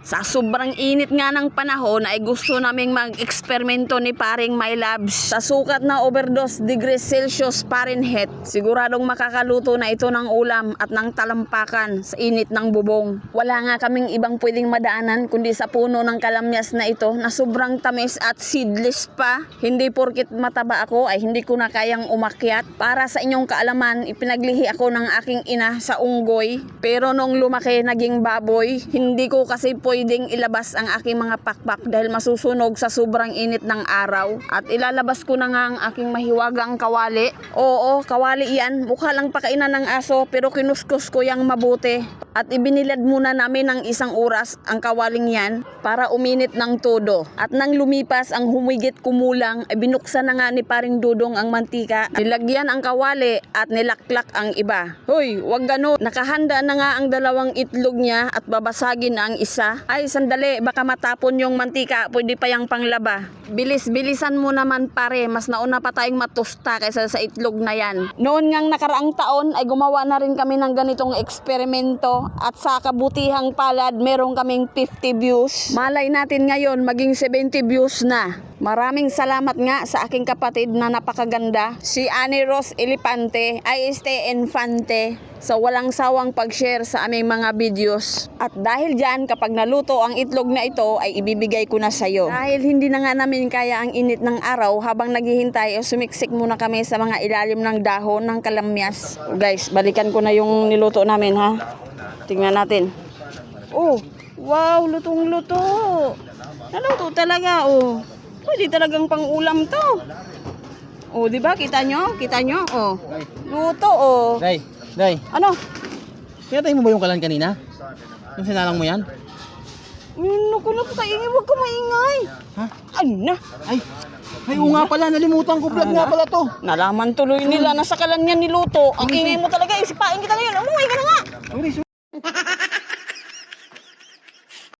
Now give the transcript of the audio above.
Sa sobrang init nga ng panahon ay gusto naming mag-eksperimento ni paring My Labs. Sa sukat na overdose degrees Celsius Fahrenheit, siguradong makakaluto na ito ng ulam at ng talampakan sa init ng bubong. Wala nga kaming ibang pwedeng madaanan kundi sa puno ng kalamyas na ito na sobrang tamis at seedless pa. Hindi porkit mataba ako ay hindi ko na kayang umakyat. Para sa inyong kaalaman, ipinaglihi ako ng aking ina sa unggoy. Pero nung lumaki naging baboy, hindi ko kasi pwedeng ilabas ang aking mga pakpak dahil masusunog sa sobrang init ng araw. At ilalabas ko na nga ang aking mahiwagang kawali. Oo, kawali yan. Mukha lang pakainan ng aso pero kinuskus ko yang mabuti. At ibinilad muna namin ng 1 oras ang kawaling yan para uminit ng todo. At nang lumipas ang humigit kumulang, ay binuksan na nga ni paring Dudong ang mantika. Nilagyan ang kawali at nilaklak ang iba. Hoy, wag gano. Nakahanda na nga ang 2 itlog niya at babasagin na ang isa. Ay, sandali, baka matapon yung mantika. Pwede pa yung panglaba. Bilis-bilisan mo naman pare. Mas nauna pa tayong matusta kaysa sa itlog na yan. Noon ngang nakaraang taon ay gumawa na rin kami ng ganitong eksperimento. At sa kabutihang palad, meron kaming 50 views. Malay natin ngayon, maging 70 views na. Maraming salamat nga sa aking kapatid na napakaganda, si Annie Rose Elipante, IST Infante, sa walang sawang pag-share sa aming mga videos. At dahil dyan, kapag naluto ang itlog na ito, ay ibibigay ko na sa'yo. Dahil hindi na nga namin kaya ang init ng araw, habang naghihintay, sumiksik muna kami sa mga ilalim ng dahon ng kalamyas. Guys, balikan ko na yung niluto namin ha. Tingnan natin. Oh, wow, lutong-luto. Naluto talaga, oh. Pwede talagang pang-ulam to. Oh, di ba? Kita nyo? Kita nyo? Oh. Luto, oh. Day. Ano? Pinatay mo ba yung kalan kanina? Yung sinalang mo yan? Naku na po kayo. Huwag ka maingay. Ha? Ano na? Ay, oo nga pala. Nalimutan ko. Vlog nga pala to. Nalaman tuloy nila na sa kalan niya niluto. Ang ingay mo talaga. Isipain kita ngayon. Ano?